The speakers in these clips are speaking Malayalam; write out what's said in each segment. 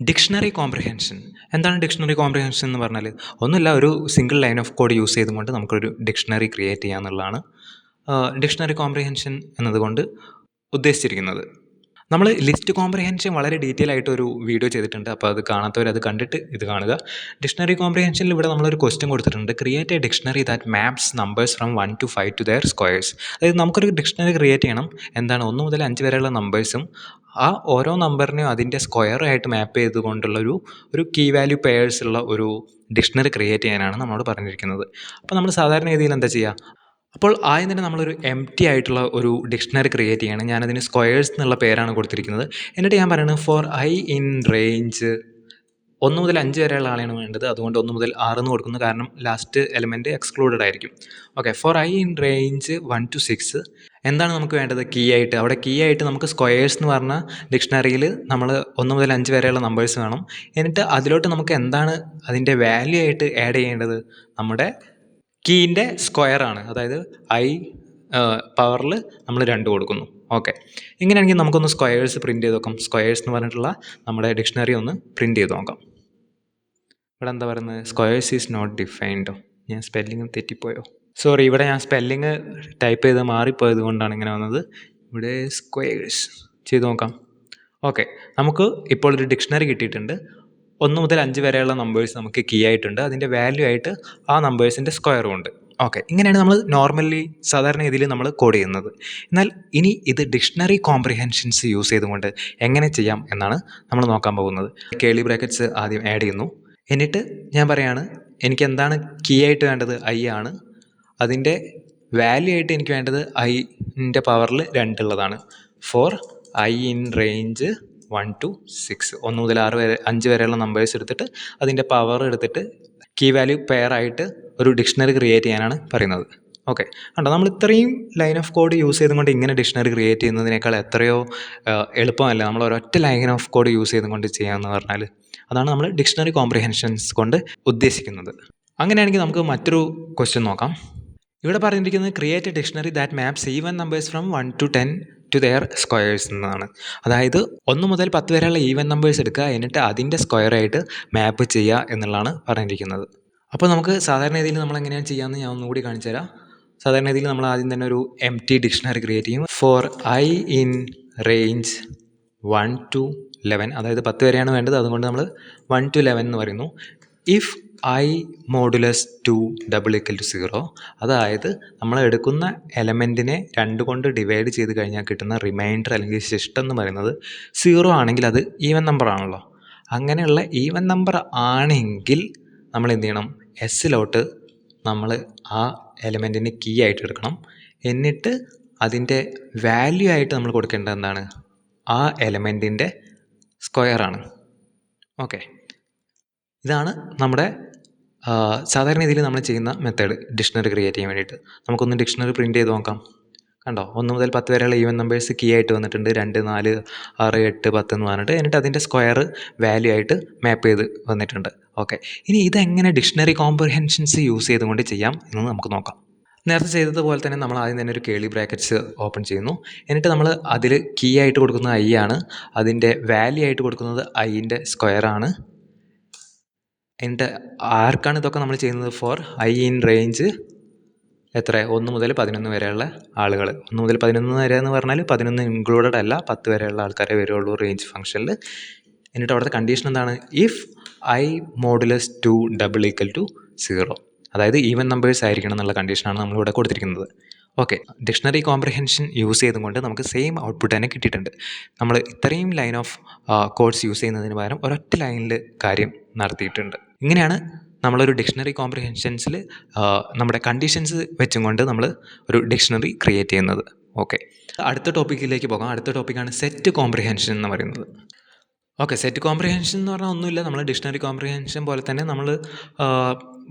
Dictionary comprehension. എന്താണ് ഡിക്ഷണറി കോംപ്രിഹെൻഷൻ എന്ന് പറഞ്ഞാൽ? ഒന്നുമില്ല, ഒരു single line of code use ചെയ്തുകൊണ്ട് നമുക്കൊരു ഡിക്ഷണറി ക്രിയേറ്റ് ചെയ്യാമെന്നുള്ളതാണ് ഡിക്ഷണറി കോംപ്രിഹെൻഷൻ എന്നതുകൊണ്ട് ഉദ്ദേശിച്ചിരിക്കുന്നത്. നമ്മൾ ലിസ്റ്റ് കോംപ്രിഹെൻഷൻ വളരെ ഡീറ്റെയിൽ ആയിട്ട് ഒരു വീഡിയോ ചെയ്തിട്ടുണ്ട്. അപ്പോൾ അത് കാണാത്തവർ അത് കണ്ടിട്ട് ഇത് കാണുക. ഡിക്ഷണറി കോംപ്രിഹെൻഷനിൽ ഇവിടെ നമ്മളൊരു ക്വസ്റ്റ്യൻ കൊടുത്തിട്ടുണ്ട്. Create a dictionary that maps numbers from 1 to 5 to their squares. അതായത് നമുക്കൊരു ഡിക്ഷണറി ക്രിയേറ്റ് ചെയ്യണം. എന്താണ് 1 മുതൽ 5 വരെയുള്ള നമ്പേഴ്സും ആ ഓരോ നമ്പറിനെയും അതിൻ്റെ സ്ക്വയറായിട്ട് മാപ്പ് ചെയ്തുകൊണ്ടുള്ളൊരു കീ വാല്യൂ പെയേഴ്സ് ഉള്ള ഒരു ഡിക്ഷണറി ക്രിയേറ്റ് ചെയ്യാനാണ് നമ്മളോട് പറഞ്ഞിരിക്കുന്നത്. അപ്പോൾ നമ്മൾ സാധാരണ രീതിയിൽ എന്താ ചെയ്യുക? അപ്പോൾ ആദ്യം തന്നെ നമ്മളൊരു എംപ്റ്റി ആയിട്ടുള്ള ഒരു ഡിക്ഷണറി ക്രിയേറ്റ് ചെയ്യണം. ഞാനതിന് സ്ക്വയേഴ്സ് എന്നുള്ള പേരാണ് കൊടുത്തിരിക്കുന്നത്. എന്നിട്ട് ഞാൻ പറയുന്നത് ഫോർ ഐ ഇൻ റേഞ്ച് 1 മുതൽ 5 വരെയുള്ള ആളെയാണ് വേണ്ടത്. അതുകൊണ്ട് 1 മുതൽ 6 എന്ന് കൊടുക്കുന്നു, കാരണം ലാസ്റ്റ് എലിമെൻറ്റ് എക്സ്ക്ലൂഡഡ് ആയിരിക്കും. Okay, for I in range 1 to 6 എന്താണ് നമുക്ക് വേണ്ടത്? കീ ആയിട്ട്. അവിടെ കീ ആയിട്ട് നമുക്ക് സ്ക്വയേഴ്സ് എന്ന് പറഞ്ഞ ഡിക്ഷണറിയിൽ നമ്മൾ 1 മുതൽ 5 വരെയുള്ള നമ്പേഴ്സ് വേണം. എന്നിട്ട് അതിലോട്ട് നമുക്ക് എന്താണ് അതിൻ്റെ വാല്യൂ ആയിട്ട് ആഡ് ചെയ്യേണ്ടത്? നമ്മുടെ കീൻ്റെ സ്ക്വയറാണ്. അതായത് ഐ പവറിൽ നമ്മൾ 2 കൊടുക്കുന്നു. ഓക്കെ, ഇങ്ങനെയാണെങ്കിൽ നമുക്കൊന്ന് സ്ക്വയേഴ്സ് പ്രിൻറ്റ് ചെയ്ത് നോക്കാം. സ്ക്വയേഴ്സ് എന്ന് പറഞ്ഞിട്ടുള്ള നമ്മുടെ ഡിക്ഷണറി ഒന്ന് പ്രിൻറ്റ് ചെയ്ത് നോക്കാം. ഇവിടെ എന്താ പറയുന്നത്? സ്ക്വയേഴ്സ് ഈസ് നോട്ട് ഡിഫൈൻഡോ? ഞാൻ സ്പെല്ലിങ് തെറ്റിപ്പോയോ? സോറി, ഇവിടെ ഞാൻ സ്പെല്ലിങ് ടൈപ്പ് ചെയ്ത് മാറിപ്പോയത് കൊണ്ടാണ് ഇങ്ങനെ വന്നത്. ഇവിടെ സ്ക്വയേഴ്സ് ചെയ്ത് നോക്കാം. ഓക്കെ, നമുക്ക് ഇപ്പോൾ ഒരു ഡിക്ഷണറി കിട്ടിയിട്ടുണ്ട്. 1 മുതൽ 5 വരെയുള്ള നമ്പേഴ്സ് നമുക്ക് കീ ആയിട്ടുണ്ട്. അതിൻ്റെ വാല്യൂ ആയിട്ട് ആ നമ്പേഴ്സിൻ്റെ സ്ക്വയറും ഉണ്ട്. ഓക്കെ, ഇങ്ങനെയാണ് നമ്മൾ നോർമലി സാധാരണ രീതിയിൽ നമ്മൾ കോഡ് ചെയ്യുന്നത്. എന്നാൽ ഇനി ഇത് ഡിക്ഷണറി കോംപ്രിഹെൻഷൻസ് യൂസ് ചെയ്തുകൊണ്ട് എങ്ങനെ ചെയ്യാം എന്നാണ് നമ്മൾ നോക്കാൻ പോകുന്നത്. കേളി ബ്രാക്കറ്റ്സ് ആദ്യം ആഡ് ചെയ്യുന്നു. എന്നിട്ട് ഞാൻ പറയാണ് എനിക്ക് എന്താണ് കീ ആയിട്ട് വേണ്ടത്? ഐ ആണ്. അതിൻ്റെ വാല്യൂ ആയിട്ട് എനിക്ക് വേണ്ടത് ഐൻ്റെ പവറിൽ 2 ഉള്ളതാണ്. For I in range 1 to 6, 1 മുതൽ 5 വരെയുള്ള നമ്പേഴ്സ് എടുത്തിട്ട് അതിൻ്റെ പവർ എടുത്തിട്ട് കീ വാല്യൂ പെയർ ആയിട്ട് ഒരു ഡിക്ഷണറി ക്രിയേറ്റ് ചെയ്യാനാണ് പറയുന്നത്. ഓക്കെ, കണ്ടോ, നമ്മൾ ഇത്രയും ലൈൻ ഓഫ് കോഡ് യൂസ് ചെയ്തുകൊണ്ട് ഇങ്ങനെ ഡിക്ഷണറി ക്രിയേറ്റ് ചെയ്യുന്നതിനേക്കാൾ എത്രയോ എളുപ്പമല്ല നമ്മൾ ഒരൊറ്റ ലൈൻ ഓഫ് കോഡ് യൂസ് ചെയ്തുകൊണ്ട് ചെയ്യാമെന്ന് പറഞ്ഞാൽ. അതാണ് നമ്മൾ ഡിക്ഷണറി കോംപ്രിഹെൻഷൻസ് കൊണ്ട് ഉദ്ദേശിക്കുന്നത്. അങ്ങനെയാണെങ്കിൽ നമുക്ക് മറ്റൊരു ക്വസ്റ്റ്യൻ നോക്കാം. ഇവിടെ പറഞ്ഞിരിക്കുന്നത് create a dictionary that maps even numbers from 1 to 10 to their squares എന്നാണ്. അതായത് 1 മുതൽ 10 വരെയുള്ള ഈവൻ നമ്പേഴ്സ് എടുക്കുക, എന്നിട്ട് അതിൻ്റെ സ്ക്വയറായിട്ട് മാപ്പ് ചെയ്യുക എന്നുള്ളതാണ് പറഞ്ഞിരിക്കുന്നത്. അപ്പോൾ നമുക്ക് സാധാരണ രീതിയിൽ നമ്മൾ എങ്ങനെയാണ് ചെയ്യാമെന്ന് ഞാൻ ഒന്നുകൂടി കാണിച്ചു തരാം. സാധാരണ രീതിയിൽ നമ്മൾ ആദ്യം തന്നെ ഒരു എംപ്റ്റി ഡിക്ഷണറി ക്രിയേറ്റ് ചെയ്യും. For I in range 1 to 11, അതായത് 10 വരെയാണ് വേണ്ടത്, അതുകൊണ്ട് നമ്മൾ 1 to 11 എന്ന് പറയുന്നു. ഇഫ് ഐ മോഡുലസ് 2 = 0, അതായത് നമ്മൾ എടുക്കുന്ന എലമെൻറ്റിനെ 2 കൊണ്ട് ഡിവൈഡ് ചെയ്ത് കഴിഞ്ഞാൽ കിട്ടുന്ന റിമൈൻഡർ അല്ലെങ്കിൽ ശിഷ്ടം എന്ന് പറയുന്നത് 0 ആണെങ്കിൽ അത് ഈവൻ നമ്പർ ആണല്ലോ. അങ്ങനെയുള്ള ഈവൻ നമ്പർ ആണെങ്കിൽ നമ്മൾ എന്ത് ചെയ്യണം? എസ്സിലോട്ട് നമ്മൾ ആ എലമെൻറ്റിന് കീ ആയിട്ട് എടുക്കണം. എന്നിട്ട് അതിൻ്റെ വാല്യൂ ആയിട്ട് നമ്മൾ കൊടുക്കേണ്ടത് എന്താണ്? ആ എലമെൻറ്റിൻ്റെ സ്ക്വയറാണ്. ഓക്കെ, ഇതാണ് നമ്മുടെ സാധാരണ രീതിയിൽ നമ്മൾ ചെയ്യുന്ന മെത്തേഡ് ഡിക്ഷണറി ക്രിയേറ്റ് ചെയ്യാൻ വേണ്ടിയിട്ട്. നമുക്കൊന്ന് ഡിക്ഷണറി പ്രിൻറ്റ് ചെയ്ത് നോക്കാം. കണ്ടോ, 1 മുതൽ 10 വരെയുള്ള ഈവൻ നമ്പേഴ്സ് കീ ആയിട്ട് വന്നിട്ടുണ്ട്. 2, 4, 6, 8, 10 എന്ന് പറഞ്ഞിട്ട്. എന്നിട്ട് അതിൻ്റെ സ്ക്വയർ വാല്യൂ ആയിട്ട് മാപ്പ് ചെയ്ത് വന്നിട്ടുണ്ട്. ഓക്കെ, ഇനി ഇതെങ്ങനെ ഡിക്ഷണറി കോംപ്രിഹെൻഷൻസ് യൂസ് ചെയ്തുകൊണ്ട് ചെയ്യാം എന്ന് നമുക്ക് നോക്കാം. നേരത്തെ ചെയ്തതുപോലെ തന്നെ നമ്മൾ ആദ്യം തന്നെ ഒരു കേളി ബ്രാക്കറ്റ്സ് ഓപ്പൺ ചെയ്യുന്നു. എന്നിട്ട് നമ്മൾ അതിൽ കീ ആയിട്ട് കൊടുക്കുന്നത് ഐ ആണ്. അതിൻ്റെ വാല്യൂ ആയിട്ട് കൊടുക്കുന്നത് ഐൻ്റെ സ്ക്വയറാണ്. എന്നിട്ട് ആർക്കാണ് ഇതൊക്കെ നമ്മൾ ചെയ്യുന്നത്? ഫോർ ഐ ഇൻ റേഞ്ച് എത്ര? 1 മുതൽ 11 വരെയുള്ള ആളുകൾ. 1 മുതൽ 11 വരെ എന്ന് പറഞ്ഞാൽ 11 ഇൻക്ലൂഡഡ് അല്ല, 10 വരെയുള്ള ആൾക്കാരെ വരുള്ളൂ റേഞ്ച് ഫംഗ്ഷനിൽ. എന്നിട്ട് അവിടുത്തെ കണ്ടീഷൻ എന്താണ്? ഇഫ് ഐ മോഡുലസ് 2 = 0, അതായത് ഈവൻ നമ്പേഴ്സ് ആയിരിക്കണം എന്നുള്ള കണ്ടീഷനാണ് നമ്മളിവിടെ കൊടുത്തിരിക്കുന്നത്. ഓക്കെ, ഡിക്ഷണറി കോംപ്രിഹെൻഷൻ യൂസ് ചെയ്തുകൊണ്ട് നമുക്ക് സെയിം ഔട്ട്പുട്ട് തന്നെ കിട്ടിയിട്ടുണ്ട്. നമ്മൾ ഇത്രയും ലൈൻ ഓഫ് കോഡ്സ് യൂസ് ചെയ്യുന്നതിന് പകരം ഒരൊറ്റ ലൈനിൽ കാര്യം നടത്തിയിട്ടുണ്ട്. ഇങ്ങനെയാണ് നമ്മളൊരു ഡിക്ഷണറി കോംപ്രിഹെൻഷൻസിൽ നമ്മുടെ കണ്ടീഷൻസ് വെച്ചും കൊണ്ട് നമ്മൾ ഒരു ഡിക്ഷണറി ക്രിയേറ്റ് ചെയ്യുന്നത്. ഓക്കെ, അടുത്ത ടോപ്പിക്കിലേക്ക് പോകാം. അടുത്ത ടോപ്പിക്കാണ് സെറ്റ് കോംപ്രിഹെൻഷൻ എന്ന് പറയുന്നത്. ഓക്കെ, സെറ്റ് കോംപ്രിഹെൻഷൻ എന്ന് പറഞ്ഞാൽ ഒന്നുമില്ല, നമ്മൾ ഡിക്ഷണറി കോംപ്രിഹെൻഷൻ പോലെ തന്നെ നമ്മൾ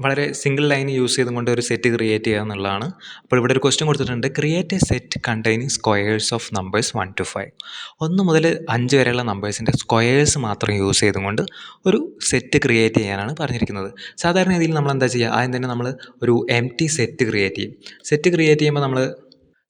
വളരെ സിംഗിൾ ലൈൻ യൂസ് ചെയ്തുകൊണ്ട് ഒരു സെറ്റ് ക്രിയേറ്റ് ചെയ്യുക എന്നുള്ളതാണ്. അപ്പോൾ ഇവിടെ ഒരു ക്വസ്റ്റ്യൻ കൊടുത്തിട്ടുണ്ട്. Create A set containing squares of numbers 1 to 5. 1 മുതൽ 5 വരെയുള്ള നമ്പേഴ്സിൻ്റെ സ്ക്വയേഴ്സ് മാത്രം യൂസ് ചെയ്തുകൊണ്ട് ഒരു സെറ്റ് ക്രിയേറ്റ് ചെയ്യാനാണ് പറഞ്ഞിരിക്കുന്നത്. സാധാരണ രീതിയിൽ നമ്മൾ എന്താ ചെയ്യുക? ആദ്യം തന്നെ നമ്മൾ ഒരു എംപ്റ്റി സെറ്റ് ക്രിയേറ്റ് ചെയ്യും. സെറ്റ് ക്രിയേറ്റ് ചെയ്യുമ്പോൾ നമ്മൾ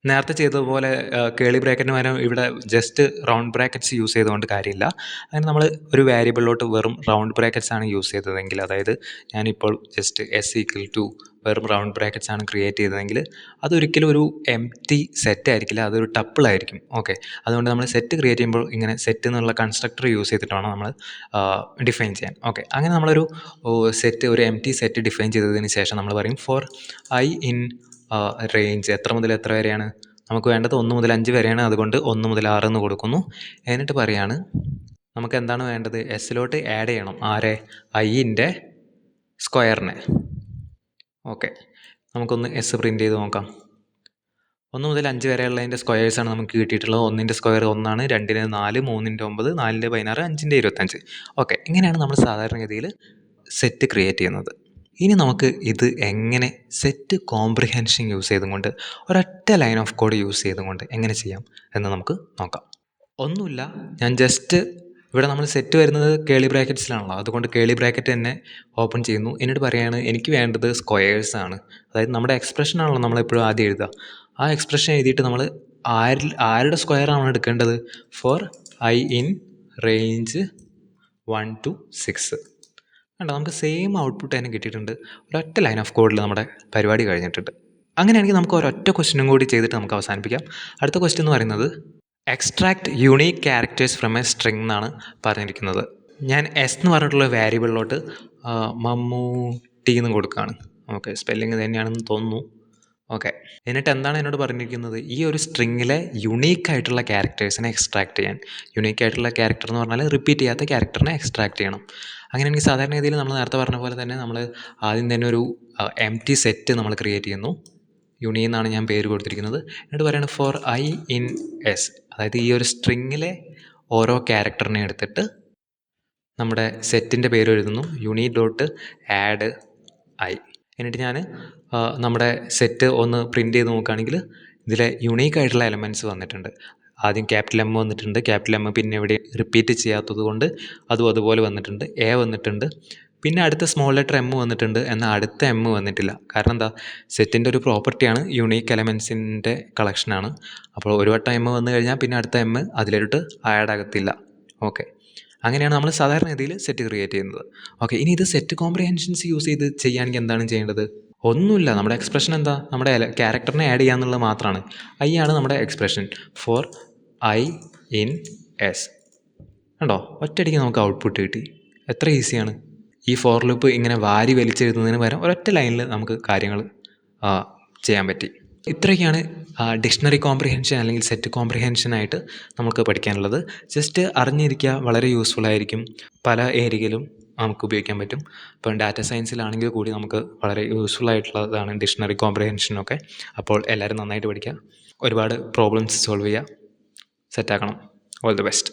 നേരത്തെ ചെയ്തതുപോലെ കേളി ബ്രാക്കറ്റിന് പകരം ഇവിടെ ജസ്റ്റ് റൗണ്ട് ബ്രാക്കറ്റ്സ് യൂസ് ചെയ്തുകൊണ്ട് കാര്യമില്ല. അങ്ങനെ നമ്മൾ ഒരു വേരിയബിളിലോട്ട് വെറും റൗണ്ട് ബ്രാക്കറ്റ്സ് ആണ് യൂസ് ചെയ്തതെങ്കിൽ, അതായത് ഞാനിപ്പോൾ ജസ്റ്റ് S=2 വെറും റൗണ്ട് ബ്രാക്കറ്റ്സ് ആണ് ക്രിയേറ്റ് ചെയ്തതെങ്കിൽ അതൊരിക്കലും ഒരു എംപ്റ്റി സെറ്റ് ആയിരിക്കില്ല, അതൊരു ടപ്പിൾ ആയിരിക്കും. ഓക്കെ, അതുകൊണ്ട് നമ്മൾ സെറ്റ് ക്രിയേറ്റ് ചെയ്യുമ്പോൾ ഇങ്ങനെ സെറ്റ് എന്നുള്ള കൺസ്ട്രക്ടർ യൂസ് ചെയ്തിട്ട് വേണം നമ്മൾ ഡിഫൈൻ ചെയ്യാൻ. ഓക്കെ, അങ്ങനെ നമ്മളൊരു സെറ്റ്, ഒരു എംപ്റ്റി സെറ്റ് ഡിഫൈൻ ചെയ്തതിന് ശേഷം നമ്മൾ പറയും ഫോർ I in റേഞ്ച് എത്ര മുതൽ എത്ര വരെയാണ് നമുക്ക് വേണ്ടത്, 1 മുതൽ 5 വരെയാണ്, അതുകൊണ്ട് 1 മുതൽ 6 എന്ന് കൊടുക്കുന്നു. എന്നിട്ട് പറയാണ് നമുക്ക് എന്താണ് വേണ്ടത്, എസ്സിലോട്ട് ആഡ് ചെയ്യണം ആരെ, ഐൻ്റെ സ്ക്വയറിനെ. ഓക്കെ, നമുക്കൊന്ന് എസ് പ്രിൻ്റ് ചെയ്ത് നോക്കാം. 1 മുതൽ 5 വരെയുള്ളതിൻ്റെ സ്ക്വയേഴ്സാണ് നമുക്ക് കിട്ടിയിട്ടുള്ളത്. 1ൻ്റെ സ്ക്വയർ 1 ആണ്, 2ൻ്റെ 4, 3ൻ്റെ 9, 4ൻ്റെ 16, 5ൻ്റെ 25. ഓക്കെ, ഇങ്ങനെയാണ് നമ്മൾ സാധാരണഗതിയിൽ സെറ്റ് ക്രിയേറ്റ് ചെയ്യുന്നത്. ഇനി നമുക്ക് ഇത് എങ്ങനെ സെറ്റ് കോംപ്രിഹെൻഷൻ യൂസ് ചെയ്തുകൊണ്ട്, ഒരൊറ്റ ലൈൻ ഓഫ് കോഡ് യൂസ് ചെയ്തുകൊണ്ട് എങ്ങനെ ചെയ്യാം എന്ന് നമുക്ക് നോക്കാം. ഒന്നുമില്ല, ഞാൻ ജസ്റ്റ് ഇവിടെ നമ്മൾ സെറ്റ് വരുന്നത് കേളി ബ്രാക്കറ്റ്സിലാണല്ലോ, അതുകൊണ്ട് കേളി ബ്രാക്കറ്റ് തന്നെ ഓപ്പൺ ചെയ്യുന്നു. എന്നിട്ട് പറയുകയാണ് എനിക്ക് വേണ്ടത് സ്ക്വയേഴ്സാണ്. അതായത് നമ്മുടെ എക്സ്പ്രഷനാണല്ലോ നമ്മളെപ്പോഴും ആദ്യം എഴുതുക. ആ എക്സ്പ്രഷൻ എഴുതിയിട്ട് നമ്മൾ ആരുടെ സ്ക്വയറാണ് എടുക്കേണ്ടത്, for I in range 1 to 6. കണ്ടോ, നമുക്ക് സെയിം ഔട്ട്പുട്ട് തന്നെ കിട്ടിയിട്ടുണ്ട്. ഒരൊറ്റ ലൈൻ ഓഫ് കോഡിൽ നമ്മുടെ പരിപാടി കഴിഞ്ഞിട്ടുണ്ട്. അങ്ങനെയാണെങ്കിൽ നമുക്ക് ഒരൊറ്റ ക്വസ്റ്റ്യനും കൂടി ചെയ്തിട്ട് നമുക്ക് അവസാനിപ്പിക്കാം. അടുത്ത ക്വസ്റ്റ്യൻ എന്ന് പറയുന്നത് extract unique characters from A string എന്നാണ് പറഞ്ഞിരിക്കുന്നത്. ഞാൻ എസ് എന്ന് പറഞ്ഞിട്ടുള്ള വേരിയബിളിലോട്ട് മമ്മൂട്ടി എന്ന് കൊടുക്കുകയാണ്. ഓക്കെ, സ്പെല്ലിങ് തന്നെയാണെന്ന് തോന്നുന്നു. ഓക്കെ, എന്നിട്ട് എന്താണ് എന്നോട് പറഞ്ഞിരിക്കുന്നത്, ഈ ഒരു സ്ട്രിങ്ങിലെ യുണീക്കായിട്ടുള്ള ക്യാരക്ടേഴ്സിനെ എക്സ്ട്രാക്ട് ചെയ്യാൻ. യുണീക്കായിട്ടുള്ള ക്യാരക്ടർ എന്ന് പറഞ്ഞാൽ റിപ്പീറ്റ് ചെയ്യാത്ത ക്യാരക്ടറിനെ എക്സ്ട്രാക്ട് ചെയ്യണം. അങ്ങനെയാണെങ്കിൽ സാധാരണഗതിയിൽ നമ്മൾ നേരത്തെ പറഞ്ഞ പോലെ തന്നെ നമ്മൾ ആദ്യം തന്നെ ഒരു എംപ്റ്റി സെറ്റ് നമ്മൾ ക്രിയേറ്റ് ചെയ്യുന്നു. യുണി എന്നാണ് ഞാൻ പേര് കൊടുത്തിരിക്കുന്നത്. എന്നിട്ട് പറയുന്നത് ഫോർ I in S, അതായത് ഈ ഒരു സ്ട്രിങ്ങിലെ ഓരോ ക്യാരക്ടറിനെ എടുത്തിട്ട് നമ്മുടെ സെറ്റിൻ്റെ പേര് എഴുതുന്നു, യുണി ഡോട്ട് ആഡ് I. എന്നിട്ട് ഞാൻ നമ്മുടെ സെറ്റ് ഒന്ന് പ്രിൻ്റ് ചെയ്ത് നോക്കുകയാണെങ്കിൽ ഇതിലെ യുണീക്കായിട്ടുള്ള എലമെൻറ്റ്സ് വന്നിട്ടുണ്ട്. ആദ്യം ക്യാപിറ്റൽ M വന്നിട്ടുണ്ട്, ക്യാപിറ്റൽ M പിന്നെ ഇവിടെ റിപ്പീറ്റ് ചെയ്യാത്തത് കൊണ്ട് അതും അതുപോലെ വന്നിട്ടുണ്ട്. A വന്നിട്ടുണ്ട്, പിന്നെ അടുത്ത സ്മോൾ ലെറ്റർ M വന്നിട്ടുണ്ട്, എന്നാൽ അടുത്ത M വന്നിട്ടില്ല. കാരണം എന്താ, സെറ്റിൻ്റെ ഒരു പ്രോപ്പർട്ടിയാണ് യുണീക്ക് എലമെൻറ്റ്സിൻ്റെ കളക്ഷനാണ്. അപ്പോൾ ഒരു വട്ടം M വന്നു കഴിഞ്ഞാൽ പിന്നെ അടുത്ത M അതിലോട്ട് ആഡ് ആകത്തില്ല. ഓക്കെ, അങ്ങനെയാണ് നമ്മൾ സാധാരണ രീതിയിൽ സെറ്റ് ക്രിയേറ്റ് ചെയ്യുന്നത്. ഓക്കെ, ഇനി ഇത് സെറ്റ് കോംപ്രിഹെൻഷൻസ് യൂസ് ചെയ്ത് ചെയ്യുകയാണെങ്കിൽ എന്താണ് ചെയ്യേണ്ടത്, ഒന്നുമില്ല, നമ്മുടെ എക്സ്പ്രഷൻ എന്താ, നമ്മുടെ ക്യാരക്ടറിനെ ആഡ് ചെയ്യാന്നുള്ളത് മാത്രമാണ്. I ആണ് നമ്മുടെ expression, for I in S. കണ്ടോ, ഒറ്റയടിക്ക് നമുക്ക് ഔട്ട്പുട്ട് കിട്ടി. എത്ര ഈസിയാണ്. ഈ ഫോർ ലൂപ്പ് ഇങ്ങനെ വാരി വലിച്ചെഴുതുന്നതിന് പകരം ഒരൊറ്റ ലൈനിൽ നമുക്ക് കാര്യങ്ങൾ ചെയ്യാൻ പറ്റി. ഇത്രയൊക്കെയാണ് ഡിക്ഷണറി കോംപ്രിഹെൻഷൻ അല്ലെങ്കിൽ സെറ്റ് കോംപ്രിഹെൻഷനായിട്ട് നമുക്ക് പഠിക്കാനുള്ളത്. ജസ്റ്റ് അറിഞ്ഞിരിക്കുക, വളരെ യൂസ്ഫുൾ ആയിരിക്കും. പല ഏരിയയിലും നമുക്ക് ഉപയോഗിക്കാൻ പറ്റും. ഇപ്പം ഡാറ്റ സയൻസിലാണെങ്കിൽ കൂടി നമുക്ക് വളരെ യൂസ്ഫുൾ ആയിട്ടുള്ളതാണ് ഡിക്ഷണറി കോംപ്രിഹെൻഷനൊക്കെ. അപ്പോൾ എല്ലാവരും നന്നായിട്ട് പഠിക്കുക, ഒരുപാട് പ്രോബ്ലംസ് സോൾവ് ചെയ്യുക, സെറ്റാക്കണം. All the best.